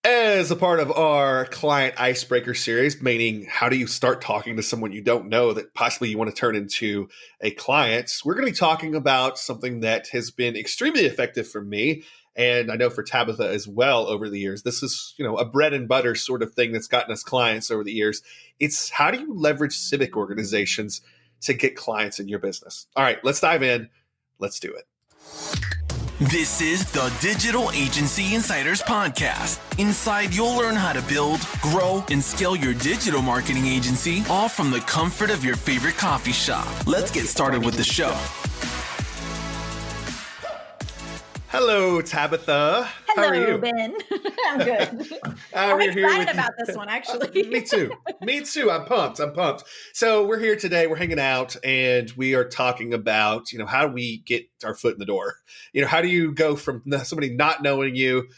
As a part of our client icebreaker series, meaning how do you start talking to someone you don't know that possibly you want to turn into a client, we're going to be talking about something that has been extremely effective for me. And I know for Tabitha as well over the years. This is, a bread and butter sort of thing that's gotten us clients over the years. It's how do you leverage civic organizations to get clients in your business? All right, let's dive in. Let's do it. This is the Digital Agency Insiders Podcast. Inside, you'll learn how to build, grow, and scale your digital marketing agency, all from the comfort of your favorite coffee shop. Let's get started with the show. Hello, Tabitha. Hello, How are you? Ben. I'm good. I'm excited about this one, actually. Me too. I'm pumped. So we're here today. We're hanging out, and we are talking about, how do we get our foot in the door? How do you go from somebody not knowing you,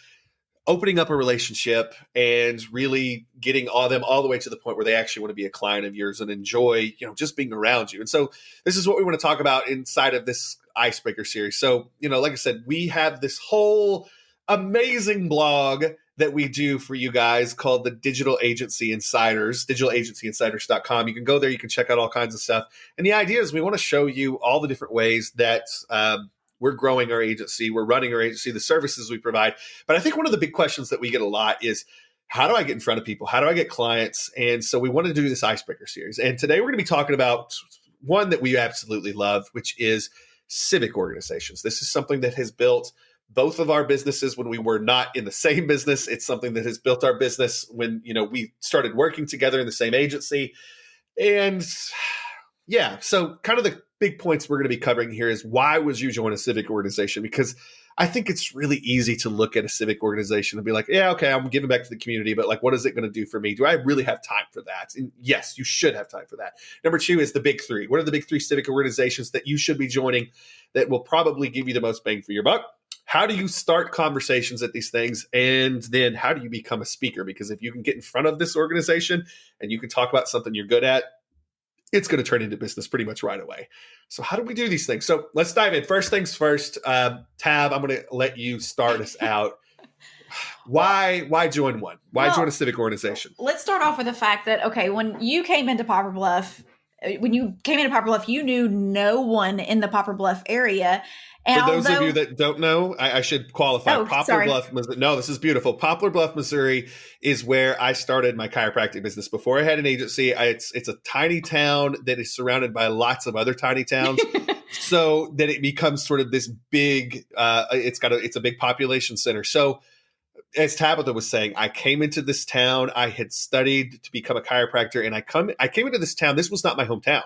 opening up a relationship, and really getting them all the way to the point where they actually want to be a client of yours and enjoy, just being around you. And so this is what we want to talk about inside of this icebreaker series. So, like I said, we have this whole amazing blog that we do for you guys called the Digital Agency Insiders, digitalagencyinsiders.com. You can go there, you can check out all kinds of stuff. And the idea is we want to show you all the different ways that we're growing our agency, we're running our agency, the services we provide. But I think one of the big questions that we get a lot is, how do I get in front of people? How do I get clients? And so we want to do this icebreaker series. And today we're going to be talking about one that we absolutely love, which is civic organizations. This is something that has built both of our businesses when we were not in the same business. It's something that has built our business when, we started working together in the same agency. And yeah, so kind of the big points we're going to be covering here is, why would you join a civic organization? Because I think it's really easy to look at a civic organization and be like, yeah, okay, I'm giving back to the community, but what is it going to do for me? Do I really have time for that? And yes, you should have time for that. Number two is the big three. What are the big three civic organizations that you should be joining that will probably give you the most bang for your buck? How do you start conversations at these things? And then how do you become a speaker? Because if you can get in front of this organization and you can talk about something you're good at, it's going to turn into business pretty much right away. So how do we do these things? So let's dive in. First things first, Tab, I'm going to let you start us out. Why join one? Why join a civic organization? Let's start off with the fact that, okay, when you came into Poplar Bluff, you knew no one in the Poplar Bluff area. And for those of you that don't know, I should qualify. Poplar Bluff, no, this is beautiful. Poplar Bluff, Missouri is where I started my chiropractic business. Before I had an agency, it's a tiny town that is surrounded by lots of other tiny towns. So that it becomes sort of this big, it's a big population center. So as Tabitha was saying, I came into this town, I had studied to become a chiropractor, and I came into this town. This was not my hometown.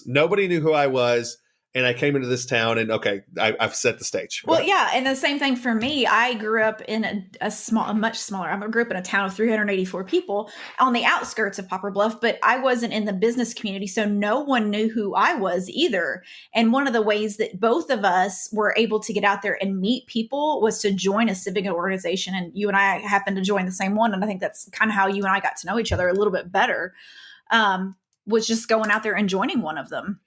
Nobody knew who I was. And I came into this town, and I've set the stage. Well, yeah, and the same thing for me. I grew up in a much smaller. I grew up in a town of 384 people on the outskirts of Poplar Bluff, but I wasn't in the business community, so no one knew who I was either. And one of the ways that both of us were able to get out there and meet people was to join a civic organization. And you and I happened to join the same one, and I think that's kind of how you and I got to know each other a little bit better. Was just going out there and joining one of them.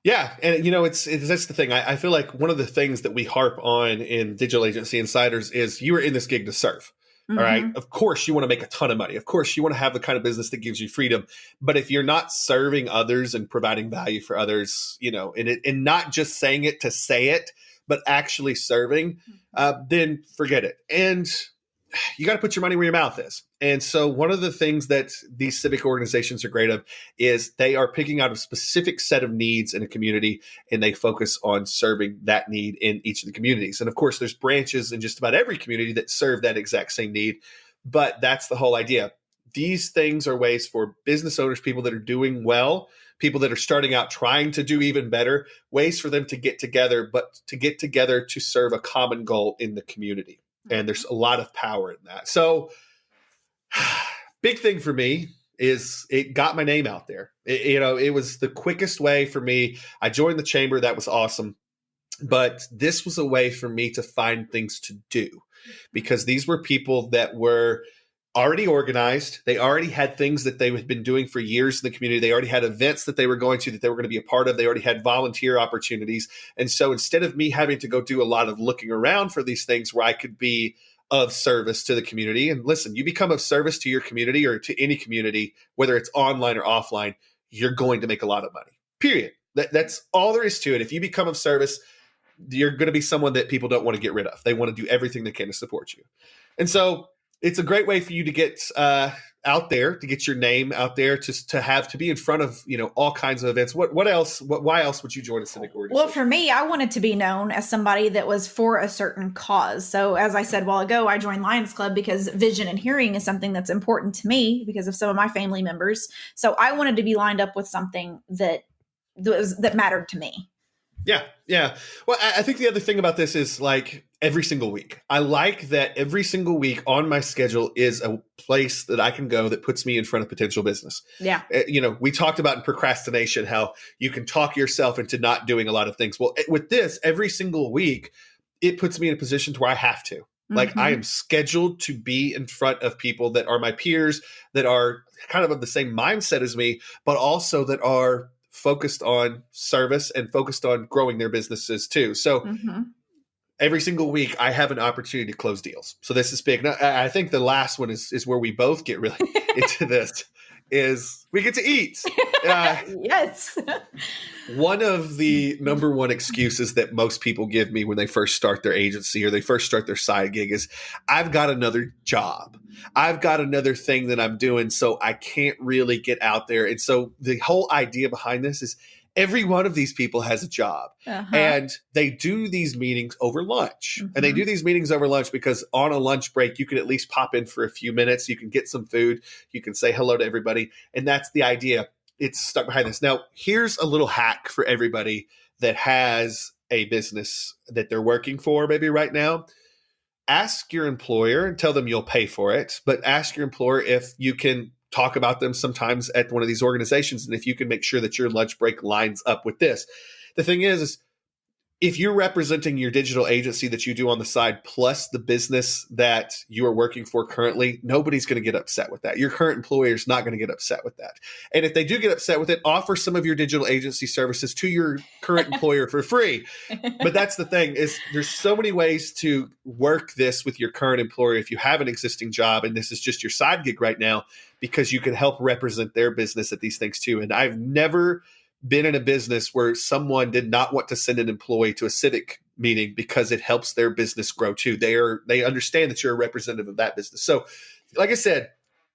Yeah. And, that's the thing. I feel like one of the things that we harp on in Digital Agency Insiders is you are in this gig to serve. Mm-hmm. All right. Of course, you want to make a ton of money. Of course, you want to have the kind of business that gives you freedom. But if you're not serving others and providing value for others, and not just saying it to say it, but actually serving, then forget it. And you got to put your money where your mouth is. And so one of the things that these civic organizations are great of is they are picking out a specific set of needs in a community, and they focus on serving that need in each of the communities. And of course, there's branches in just about every community that serve that exact same need. But that's the whole idea. These things are ways for business owners, people that are doing well, people that are starting out trying to do even better, ways for them to get together, but to get together to serve a common goal in the community. And there's a lot of power in that. So big thing for me is it got my name out there. It was the quickest way for me. I joined the chamber. That was awesome. But this was a way for me to find things to do, because these were people that were already organized. They already had things that they had been doing for years in the community. They already had events that they were going to, that they were going to be a part of. They already had volunteer opportunities. And so instead of me having to go do a lot of looking around for these things where I could be of service to the community. And listen, you become of service to your community or to any community, whether it's online or offline, you're going to make a lot of money, period. That's all there is to it. If you become of service, you're going to be someone that people don't want to get rid of. They want to do everything they can to support you. And so it's a great way for you to get out there, to get your name out there, to be in front of, all kinds of events. What else? Why else would you join a civic organization? Well, for me, I wanted to be known as somebody that was for a certain cause. So as I said a while ago, I joined Lions Club because vision and hearing is something that's important to me because of some of my family members. So I wanted to be lined up with something that mattered to me. Yeah. Yeah. Well, I think the other thing about this is like every single week. I like that every single week on my schedule is a place that I can go that puts me in front of potential business. Yeah. We talked about in procrastination, how you can talk yourself into not doing a lot of things. Well, with this, every single week, it puts me in a position to where I have to. Like I am scheduled to be in front of people that are my peers, that are kind of the same mindset as me, but also that are focused on service and focused on growing their businesses too. So every single week I have an opportunity to close deals. So this is big. Now, I think the last one is where we both get really into this, is we get to eat. Yes. One of the number one excuses that most people give me when they first start their agency or they first start their side gig is, I've got another job. I've got another thing that I'm doing, so I can't really get out there. And so the whole idea behind this is every one of these people has a job, and they do these meetings over lunch. And they do these meetings over lunch because on a lunch break, you can at least pop in for a few minutes. You can get some food. You can say hello to everybody. And that's the idea. It's stuck behind this. Now, here's a little hack for everybody that has a business that they're working for maybe right now. Ask your employer and tell them you'll pay for it, but ask your employer if you can talk about them sometimes at one of these organizations and if you can make sure that your lunch break lines up with this. The thing is if you're representing your digital agency that you do on the side plus the business that you are working for currently, nobody's going to get upset with that. Your current employer is not going to get upset with that. And if they do get upset with it, offer some of your digital agency services to your current employer for free. But that's the thing, is there's so many ways to work this with your current employer if you have an existing job and this is just your side gig right now, because you can help represent their business at these things too. And I've never been in a business where someone did not want to send an employee to a civic meeting because it helps their business grow too. They understand that you're a representative of that business. So like I said,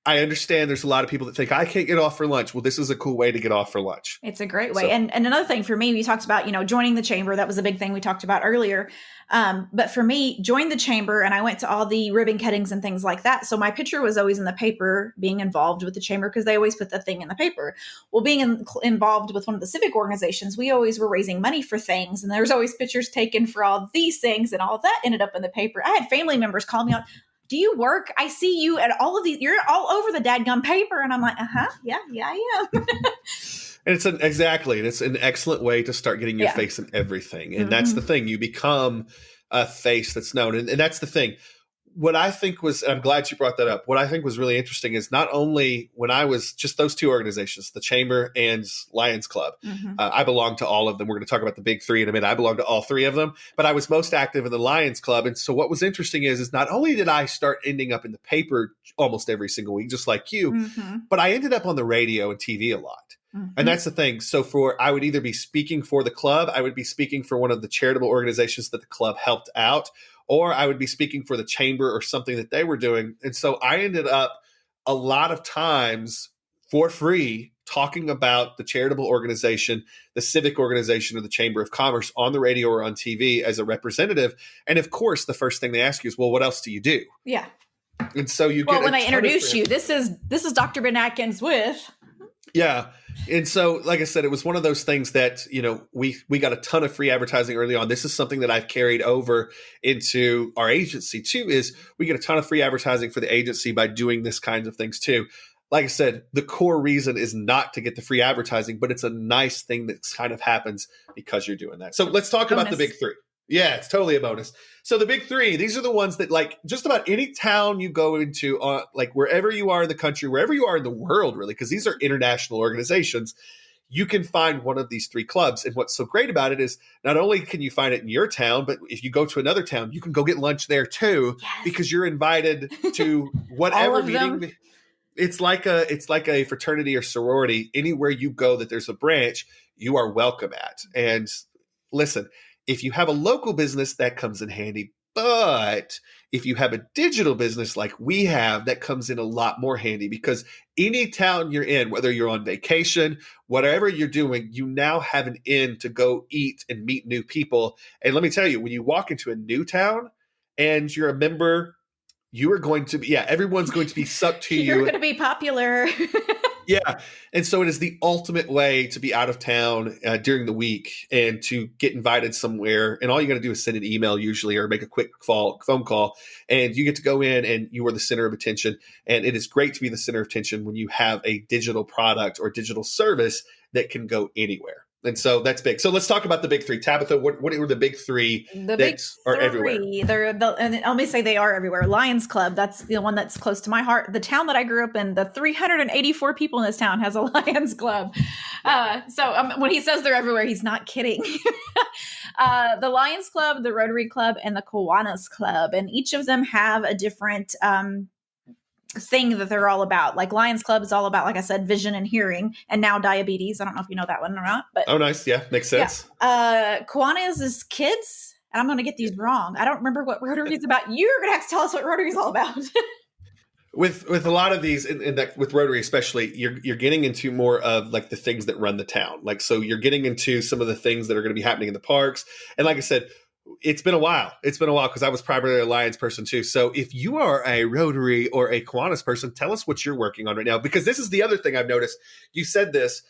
I understand there's a lot of people that think I can't get off for lunch. Well, this is a cool way to get off for lunch. It's a great way. So, and another thing for me, we talked about, joining the chamber. That was a big thing we talked about earlier. But for me, joined the chamber and I went to all the ribbon cuttings and things like that. So my picture was always in the paper being involved with the chamber because they always put the thing in the paper. Well, being involved with one of the civic organizations, we always were raising money for things. And there's always pictures taken for all these things and all that ended up in the paper. I had family members call me on, do you work? I see you at all of these, you're all over the dadgum paper. And I'm like, yeah, I am. And it's an excellent way to start getting your face in everything. And that's the thing. You become a face that's known. And that's the thing. What I think was, and I'm glad you brought that up, what I think was really interesting is not only when I was just those two organizations, the Chamber and Lions Club, I belong to all of them. We're going to talk about the big three in a minute. I belong to all three of them, but I was most active in the Lions Club. And so what was interesting is not only did I start ending up in the paper almost every single week, just like you, but I ended up on the radio and TV a lot. And that's the thing. So I would either be speaking for the club, I would be speaking for one of the charitable organizations that the club helped out, or I would be speaking for the chamber or something that they were doing. And so I ended up a lot of times for free talking about the charitable organization, the civic organization, or the Chamber of Commerce on the radio or on TV as a representative. And of course, the first thing they ask you is, well, what else do you do? Yeah. And so when I introduce you, this is Dr. Ben Adkins with. Yeah. And so, like I said, it was one of those things that, we got a ton of free advertising early on. This is something that I've carried over into our agency too, is we get a ton of free advertising for the agency by doing this kinds of things too. Like I said, the core reason is not to get the free advertising, but it's a nice thing that kind of happens because you're doing that. So let's talk about the big three. Yeah, it's totally a bonus. So the big three, these are the ones that like just about any town you go into, like wherever you are in the country, wherever you are in the world, really, because these are international organizations, you can find one of these 3 clubs. And what's so great about it is not only can you find it in your town, but if you go to another town, you can go get lunch there too, because you're invited to whatever meeting. It's like a fraternity or sorority. Anywhere you go that there's a branch, you are welcome at. And listen, if you have a local business, that comes in handy. But if you have a digital business like we have, that comes in a lot more handy, because any town you're in, whether you're on vacation, whatever you're doing, you now have an in to go eat and meet new people. And let me tell you, when you walk into a new town and you're a member, you are going to be, everyone's going to be sucked to you. You're going to be popular. Yeah. And so it is the ultimate way to be out of town during the week and to get invited somewhere. And all you got to do is send an email usually, or make a quick phone call, and you get to go in and you are the center of attention. And it is great to be the center of attention when you have a digital product or digital service that can go anywhere. And so that's big. So let's talk about the big 3. Tabitha, what were the big 3 are everywhere? And let me say they are everywhere. Lions Club, that's the one that's close to my heart. The town that I grew up in, the 384 people in this town has a Lions Club. When he says they're everywhere, he's not kidding. The Lions Club, the Rotary Club, and the Kiwanis Club. And each of them have a different thing that they're all about. Like Lions Club is all about, like I said, vision and hearing, and now diabetes. I don't know if you know that one or not, but oh, nice. Yeah, makes sense. Kiwanis is kids, and I'm going to get these wrong. I don't remember what Rotary is about. You're going to have to tell us what Rotary is all about. With a lot of these, with Rotary especially, you're getting into more of like the things that run the town. Like, so you're getting into some of the things that are going to be happening in the parks. And like I said, it's been a while. Because I was primarily a Lions person too. So if you are a Rotary or a Kiwanis person, tell us what you're working on right now. Because this is the other thing I've noticed. You said this.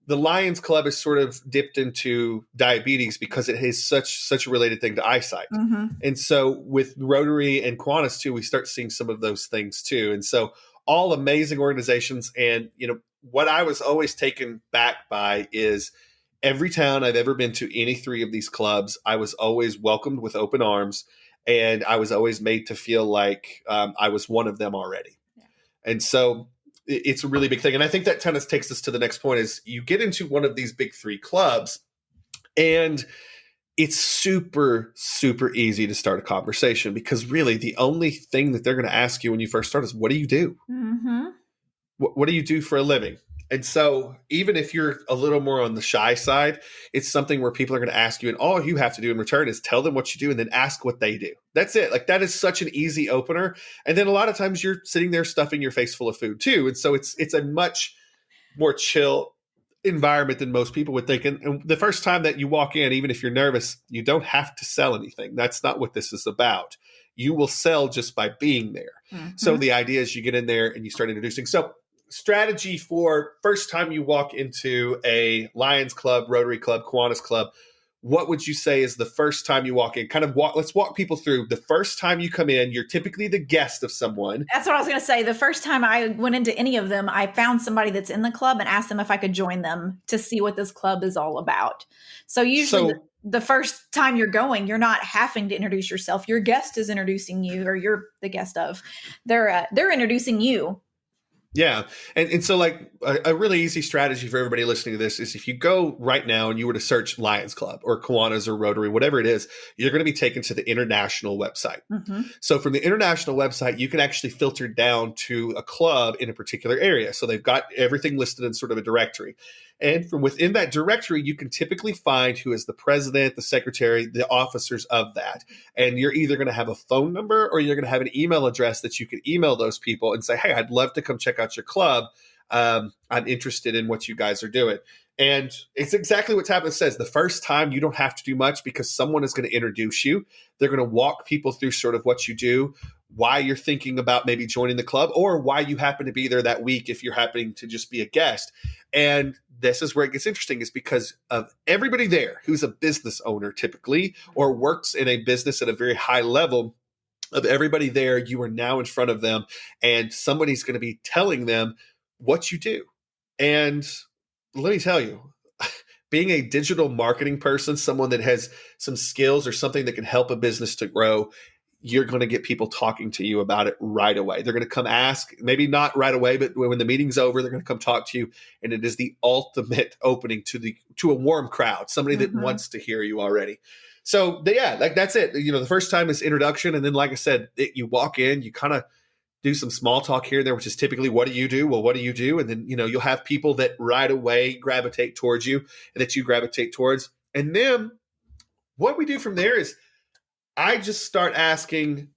The Lions Club is sort of dipped into diabetes because it is such a related thing to eyesight. Mm-hmm. And so with Rotary and Kiwanis too, we start seeing some of those things too. And so all amazing organizations. And, what I was always taken back by is every town I've ever been to, any 3 of these clubs, I was always welcomed with open arms, and I was always made to feel like I was one of them already. Yeah. And so it's a really big thing. And I think that kind of takes us to the next point is you get into one of these big 3 clubs, and it's super, super easy to start a conversation, because really the only thing that they're going to ask you when you first start is, what do you do? Mm-hmm. What do you do for a living? And so even if you're a little more on the shy side, it's something where people are going to ask you, and all you have to do in return is tell them what you do and then ask what they do. That's it. Like, that is such an easy opener. And then a lot of times you're sitting there stuffing your face full of food too. And so it's a much more chill environment than most people would think. And the first time that you walk in, even if you're nervous, you don't have to sell anything. That's not what this is about. You will sell just by being there. Mm-hmm. So the idea is you get in there and you start introducing. So strategy for first time you walk into a Lions Club, Rotary Club, Kiwanis Club, what would you say is the first time you walk in? Let's walk people through the first time you come in. You're typically the guest of someone. That's what I was going to say. The first time I went into any of them, I found somebody that's in the club and asked them if I could join them to see what this club is all about. So usually the first time you're going, you're not having to introduce yourself. Your guest is introducing you, or you're the guest of. They're introducing you. Yeah. And so like a really easy strategy for everybody listening to this is if you go right now and you were to search Lions Club or Kiwanis or Rotary, whatever it is, you're going to be taken to the international website. Mm-hmm. So from the international website, you can actually filter down to a club in a particular area. So they've got everything listed in sort of a directory. And from within that directory, you can typically find who is the president, the secretary, the officers of that. And you're either going to have a phone number or you're going to have an email address that you can email those people and say, hey, I'd love to come check out your club. I'm interested in what you guys are doing. And it's exactly what Tabitha says. The first time you don't have to do much because someone is going to introduce you. They're going to walk people through sort of what you do, why you're thinking about maybe joining the club, or why you happen to be there that week if you're happening to just be a guest. And this is where it gets interesting, is because of everybody there who's a business owner typically, or works in a business at a very high level. Of everybody there, you are now in front of them, and somebody's going to be telling them what you do. And let me tell you, being a digital marketing person, someone that has some skills or something that can help a business to grow, you're going to get people talking to you about it right away. They're going to come ask, maybe not right away, but when the meeting's over, they're going to come talk to you. And it is the ultimate opening to a warm crowd, somebody that wants to hear you already. So yeah, like that's it. The first time is introduction. And then, like I said, you walk in, you kind of do some small talk here and there, which is typically, what do you do? Well, what do you do? And then, you'll have people that right away gravitate towards you and that you gravitate towards. And then what we do from there is I just start asking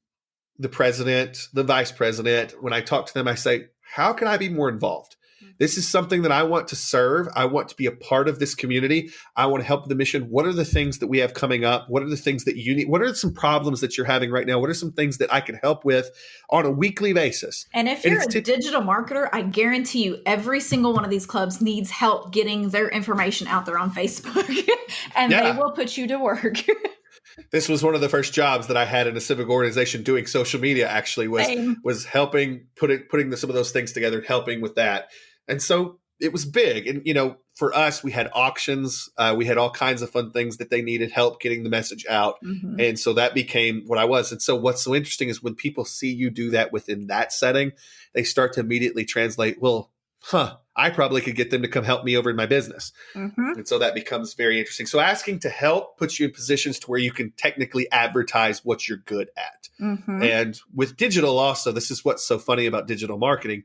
the president, the vice president, when I talk to them, I say, how can I be more involved? This is something that I want to serve. I want to be a part of this community. I want to help the mission. What are the things that we have coming up? What are the things that you need? What are some problems that you're having right now? What are some things that I can help with on a weekly basis? And if you're a digital marketer, I guarantee you every single one of these clubs needs help getting their information out there on Facebook and they will put you to work. This was one of the first jobs that I had in a civic organization doing social media, actually, was helping putting some of those things together, helping with that. And so it was big. And, for us, we had auctions. We had all kinds of fun things that they needed help getting the message out. And so that became what I was. And so what's so interesting is when people see you do that within that setting, they start to immediately translate, well, I probably could get them to come help me over in my business. And so that becomes very interesting. So asking to help puts you in positions to where you can technically advertise what you're good at. And with digital also, this is what's so funny about digital marketing.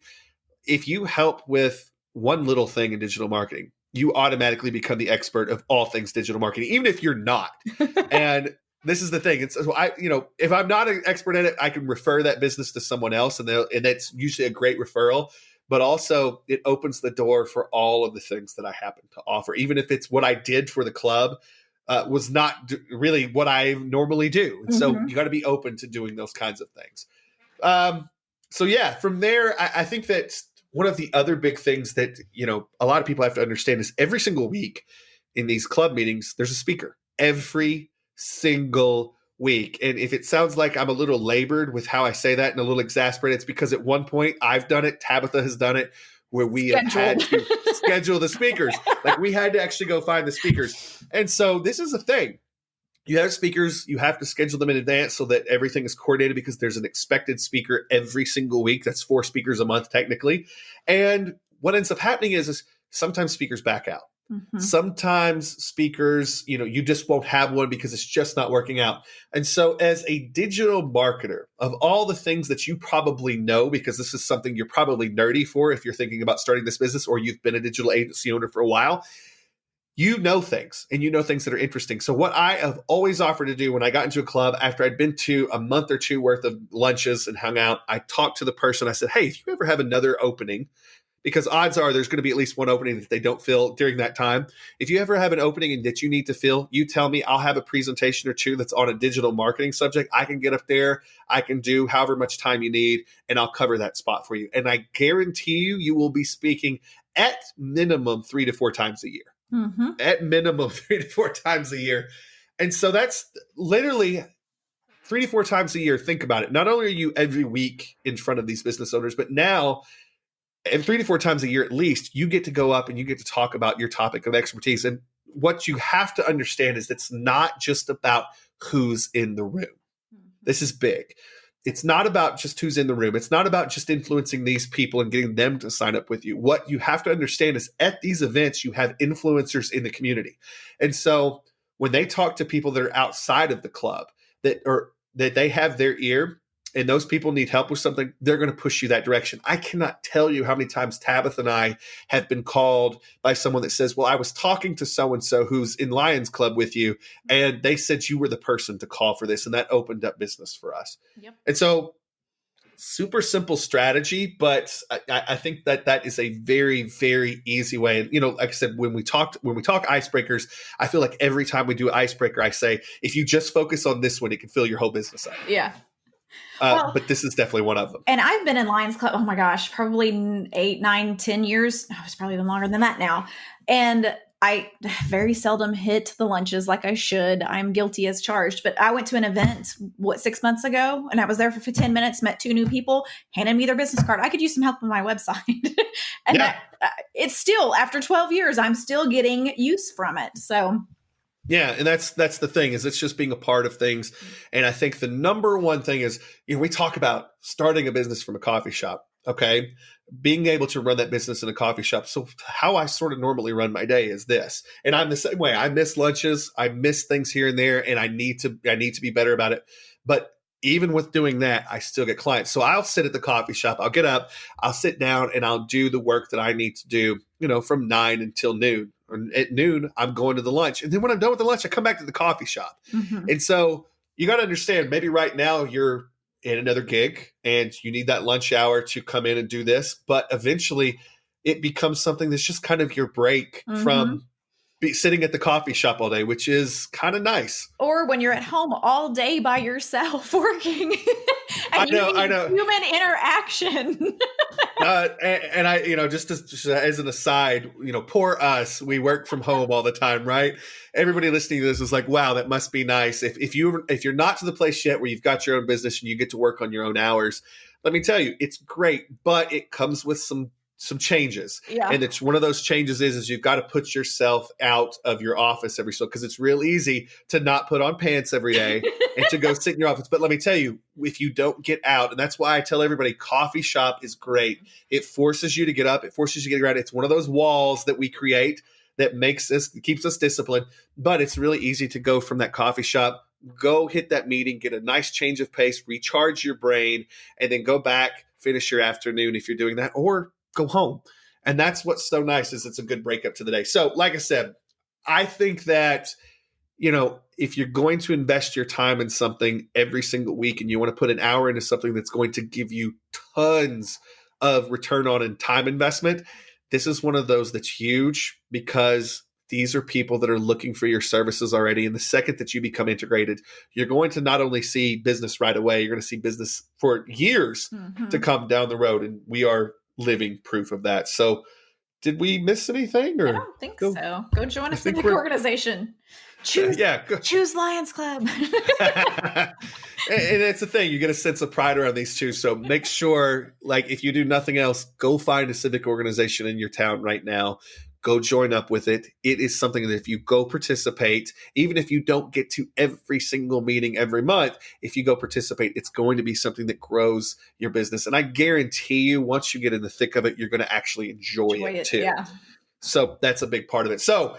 If you help with one little thing in digital marketing, you automatically become the expert of all things digital marketing, even if you're not. And this is the thing. It's if I'm not an expert at it, I can refer that business to someone else, and that's usually a great referral. But also it opens the door for all of the things that I happen to offer, even if it's what I did for the club was not really what I normally do. And so you got to be open to doing those kinds of things. So yeah, from there, I think that one of the other big things that, a lot of people have to understand is every single week in these club meetings, there's a speaker every single week. And if it sounds like I'm a little labored with how I say that and a little exasperated, it's because at one point I've done it. Tabitha has done it, where we have had to schedule the speakers. Like we had to actually go find the speakers. And so this is a thing. You have speakers, you have to schedule them in advance so that everything is coordinated, because there's an expected speaker every single week. That's 4 speakers a month technically. And what ends up happening is sometimes speakers back out. Sometimes speakers, you just won't have one because it's just not working out. And so as a digital marketer, of all the things that you probably know, because this is something you're probably nerdy for if you're thinking about starting this business or you've been a digital agency owner for a while, you know things that are interesting. So what I have always offered to do when I got into a club, after I'd been to a month or two worth of lunches and hung out, I talked to the person. I said, hey, if you ever have another opening, because odds are there's going to be at least one opening that they don't fill during that time. If you ever have an opening and that you need to fill, you tell me. I'll have a presentation or two that's on a digital marketing subject. I can get up there. I can do however much time you need, and I'll cover that spot for you. And I guarantee you will be speaking at minimum 3 to 4 times a year. At minimum 3 to 4 times a year. And so that's literally 3 to 4 times a year. Think about it. Not only are you every week in front of these business owners, but now, and 3 to 4 times a year at least, you get to go up and you get to talk about your topic of expertise. And what you have to understand is it's not just about who's in the room. This is big. It's not about just who's in the room. It's not about just influencing these people and getting them to sign up with you. What you have to understand is at these events, you have influencers in the community. And so when they talk to people that are outside of the club, that they have their ear, and those people need help with something, they're going to push you that direction. I cannot tell you how many times Tabitha and I have been called by someone that says, well, I was talking to so-and-so who's in Lions Club with you, and they said you were the person to call for this, and that opened up business for us. And so super simple strategy, but I think that is a very, very easy way. And, like I said, when we talk icebreakers, I feel like every time we do an icebreaker, I say, if you just focus on this one, it can fill your whole business up. Yeah. But this is definitely one of them. And I've been in Lions Club, oh my gosh, probably 8, 9, 10 years. Oh, it's probably even longer than that now. And I very seldom hit the lunches like I should. I'm guilty as charged. But I went to an event, 6 months ago, and I was there for 10 minutes, met 2 new people, handed me their business card. I could use some help with my website. And it's still, after 12 years, I'm still getting use from it. So Yeah, and that's the thing, is it's just being a part of things. And I think the number one thing is, we talk about starting a business from a coffee shop, okay? Being able to run that business in a coffee shop. So how I sort of normally run my day is this. And I'm the same way. I miss lunches, I miss things here and there, and I need to be better about it. But even with doing that, I still get clients. So I'll sit at the coffee shop, I'll get up, I'll sit down, and I'll do the work that I need to do, from 9 until noon. At noon, I'm going to the lunch. And then when I'm done with the lunch, I come back to the coffee shop. Mm-hmm. And so you got to understand, maybe right now you're in another gig and you need that lunch hour to come in and do this. But eventually it becomes something that's just kind of your break from sitting at the coffee shop all day, which is kind of nice. Or when you're at home all day by yourself working. And I know. Human interaction. And I, just as an aside, poor us, we work from home all the time, right? Everybody listening to this is like, wow, that must be nice. If you're not to the place yet where you've got your own business and you get to work on your own hours, let me tell you, it's great, but it comes with some changes. Yeah. And it's one of those changes is you've got to put yourself out of your office every so, because it's real easy to not put on pants every day and to go sit in your office. But let me tell you, if you don't get out, and that's why I tell everybody, coffee shop is great. It forces you to get up. It forces you to get around. It's one of those walls that we create that keeps us disciplined. But it's really easy to go from that coffee shop, go hit that meeting, get a nice change of pace, recharge your brain, and then go back, finish your afternoon if you're doing that, or go home. And that's what's so nice, is it's a good breakup to the day. So like I said, I think that, if you're going to invest your time in something every single week and you want to put an hour into something that's going to give you tons of return on and time investment, this is one of those that's huge, because these are people that are looking for your services already. And the second that you become integrated, you're going to not only see business right away, you're going to see business for years to come down the road. And we are living proof of that. So did we miss anything? Or I don't think so. Go join a civic organization. Choose Lions Club. And it's the thing, you get a sense of pride around these two. So make sure, if you do nothing else, go find a civic organization in your town right now. Go join up with it. It is something that if you go participate, even if you don't get to every single meeting every month, if you go participate, it's going to be something that grows your business. And I guarantee you, once you get in the thick of it, you're going to actually enjoy it too. Yeah. So that's a big part of it. So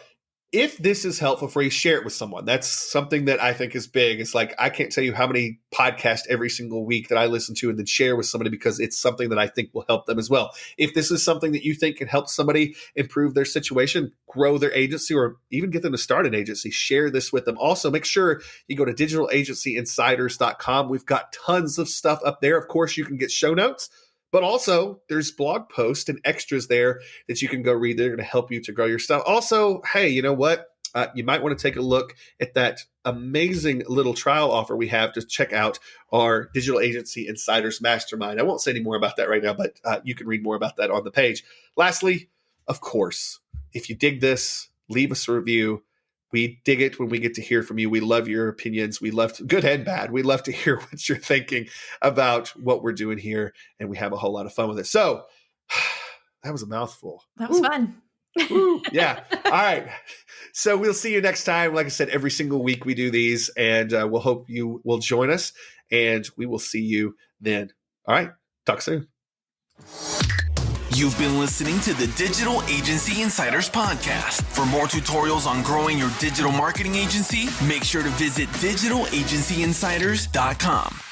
if this is helpful for you, share it with someone. That's something that I think is big. It's like, I can't tell you how many podcasts every single week that I listen to and then share with somebody, because it's something that I think will help them as well. If this is something that you think can help somebody improve their situation, grow their agency, or even get them to start an agency, share this with them. Also, make sure you go to digitalagencyinsiders.com. We've got tons of stuff up there. Of course, you can get show notes, but also there's blog posts and extras there that you can go read. They're going to help you to grow your stuff. Also, hey, you know what? You might want to take a look at that amazing little trial offer we have to check out our Digital Agency Insiders Mastermind. I won't say any more about that right now, but you can read more about that on the page. Lastly, of course, if you dig this, leave us a review. We dig it when we get to hear from you. We love your opinions. We love good and bad. We love to hear what you're thinking about what we're doing here, and we have a whole lot of fun with it. So that was a mouthful. That was fun. Yeah. All right. So we'll see you next time. Like I said, every single week we do these, and we'll hope you will join us, and we will see you then. All right. Talk soon. You've been listening to the Digital Agency Insiders Podcast. For more tutorials on growing your digital marketing agency, make sure to visit digitalagencyinsiders.com.